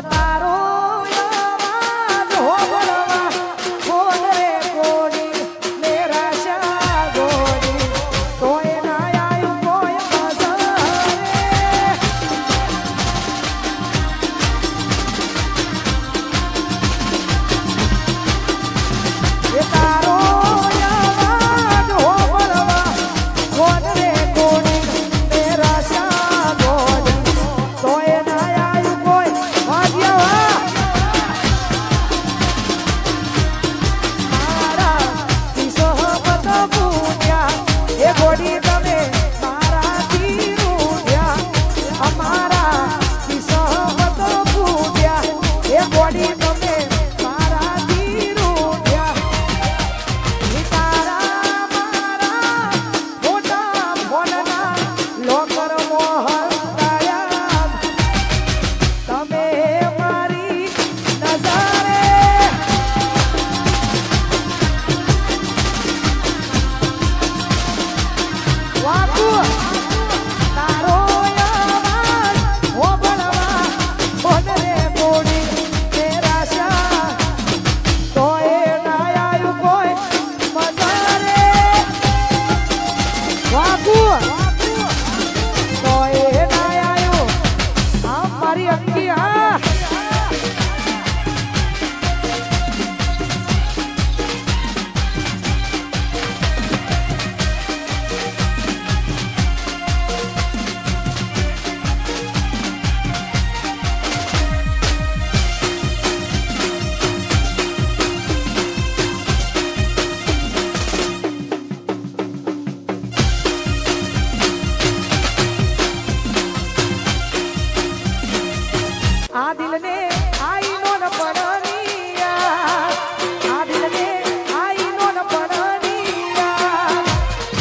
તારો અવાજ હોબળવા કોણ રે કોડી મેરા શા ગોડી તોય ના આયું કોઈ મસરે તારો અવાજ હોબળવા કોણ રે કોડી મેરા શા ગોડી તોય આ દિલને આઈનો ન પડનિયા આ દિલને આઈનો ન પડનિયા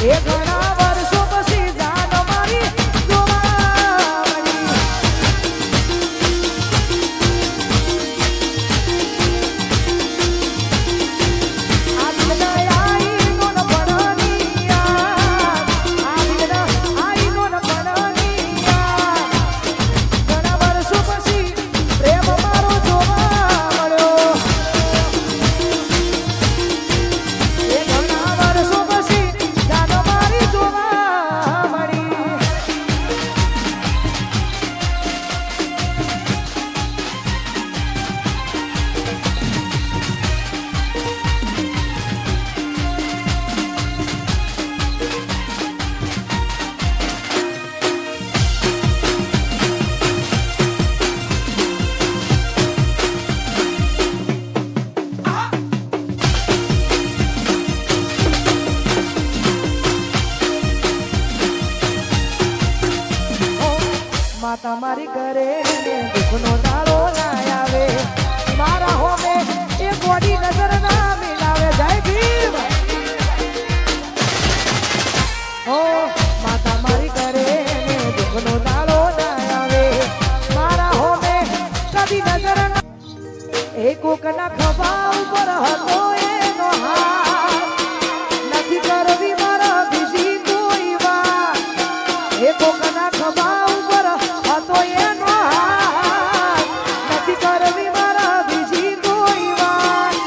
એ ઘણા વર્ષો પછી જાન મારી જોવા મળી આ દિલને આઈનો ન પડનિયા આ દિલને આઈનો ન પડનિયા ઘણા વર્ષો પછી મારી મારી ઘરે દુઃખનો દાડો ના આવે મારા હોમે એ ગોડી નજર ના મિલાવે જય ભીમ ઓ માતા મારી ઘરે દુઃખનો દાડો ના આવે મારા હોમે કદી નજર ના એ કોકના ખભા ઉપર હતો એનો હાથ નથી કરવી મારા બીજી કોઈ વાત એ કોકના ખભા ઉપર હતો એનો હાથ નથી કરવી મારા બીજી કોઈ વાત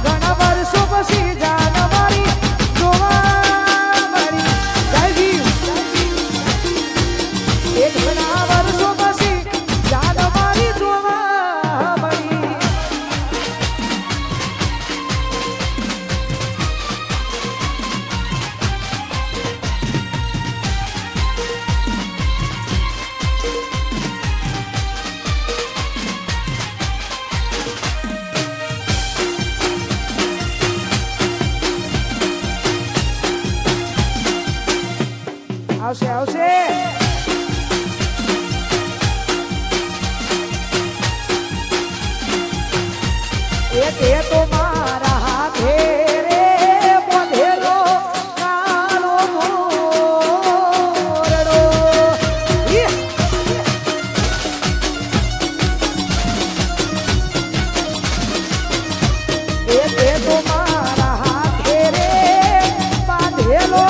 ઘણા વર્ષો પછી જાન મારી જોવા મળી જય ભીમ એક ઘણા વર્ષો પછી જાન મારી જોવા મળી આવશે આવશે એ તો મારા હાથે રે બોધેલો કાળો મોરડો એ તો મારા હાથે રે બાંધેલો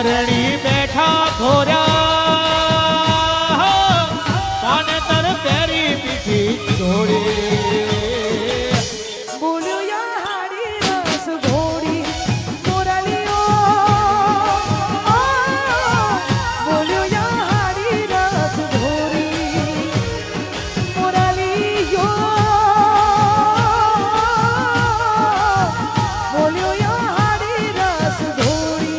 પરણી બેઠા ધોર્યા પાને તર પેરી પીઠી જોડી બોલ્યો યા હાડી રસ ઘોડી મુરલીઓ બોલ્યો યા હાડી રસ ઘોડી મુરલીઓ બોલ્યો યા હાડી રસ ઘોડી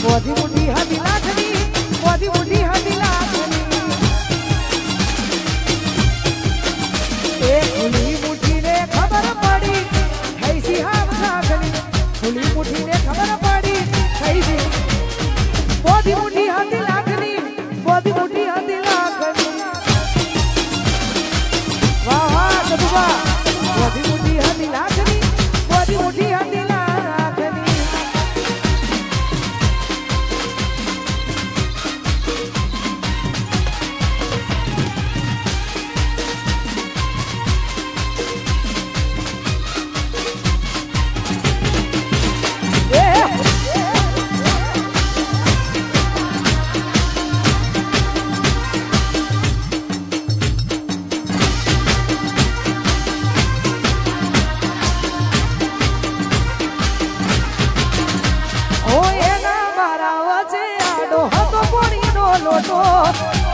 મોધી મુઠી હતી લાખની મોધી મુઠી હતી લાખની એ ખુલી મુઠીને ખબર પડી થઈ સી હામ લાખની ખુલી મુઠીને ખબર પડી થઈ સી મોધી મુઠી હતી લાખની મોધી મુઠી હતી લાખની વાહ વાહ કદુબા મોધી મુઠી હતી લાખની મોધી મુઠી હતી લાખની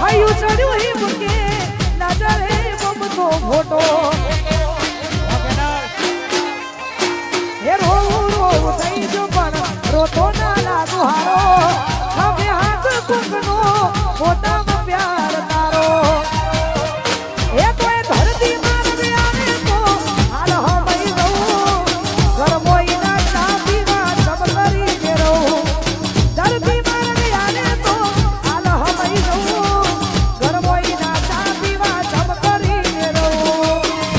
હાયું ચડ્યું હી મુકે નજરે મમતો ફોટો હે રોવું રોવું થઈ જો પણ રોતો ના લાગુ હારો હવે હાથ કુંકનો મોટામાં પ્યાર તારો એ તો એ ધરતી મારવે આવે તો હાલ હમઈ રહું ગરમોઈ ના ચા પીવા સબ કરીને રહું ધરતી મારવે આવે તો હાલ હમઈ રહું ગરમોઈ ના ચા પીવા સબ કરીને રહું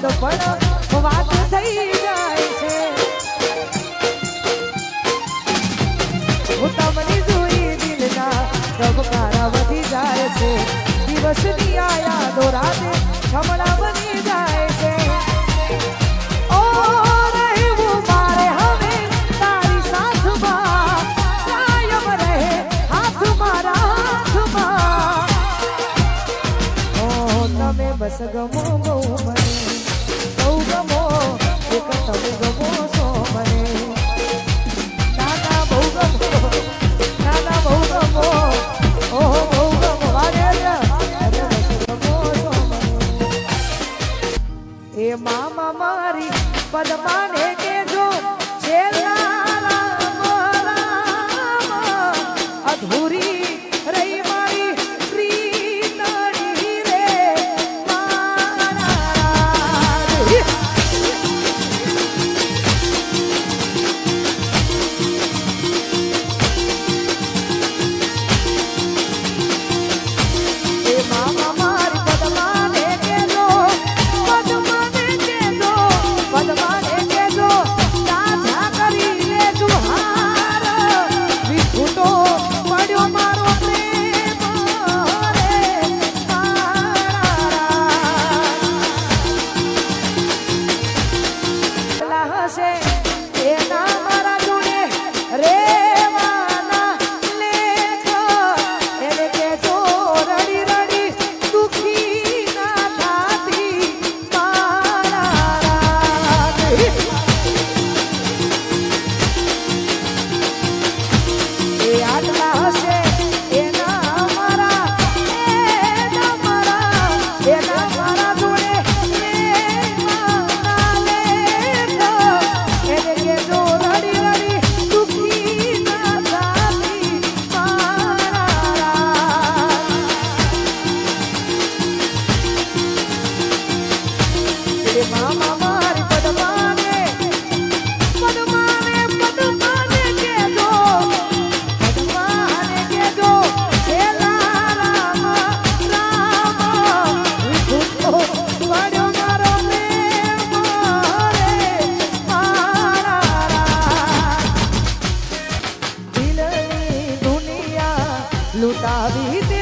મસ્ત પણ વાત થઈ જાય છે હું તમને જોઈ દિલના ધબકારા વધી જાય છે દિવસની આ યાદો રાતે છમણા બની જાય છે ઓ રહેવું મારે હવે તારી સાથમાં કાયમ રહે હાથ મારા હાથમાં ઓ તમે બસ ગમો બહુ મને બહુ ગમો એક તમે ગમો છો મને નાના બહુ ગમો નાના બહુ ગમો ઓહો બહુ ગમો વારે તમે બસ ગમો છો મને એ મામા મારી પદમાને કેજો છેલ્લા રામ રામ અધૂરી રહી મારી પ્રીતણી રે મારા એ મામા મારી પદમાને કેજો પદમાને કેજો સાજા કરી લેજો હાર વિખૂટો પડ્યો મારો પ્રેમ રે મારા હશે એના મારા જોડે રેવાના લેજો એને કેજો રડી રડી દુખી ના થાતી મારા એ આટલા હશે એના મારા જોડે રેવાના લેજો એને કેજો રડી રડી દુખી ના થાતી મારા એ મામા મારી પદમાને કેજો છેલ્લા રામ રામ વિખૂટો પડ્યો મારો પ્રેમ રે મારા દિલની દુનિયા લૂંટાવી દે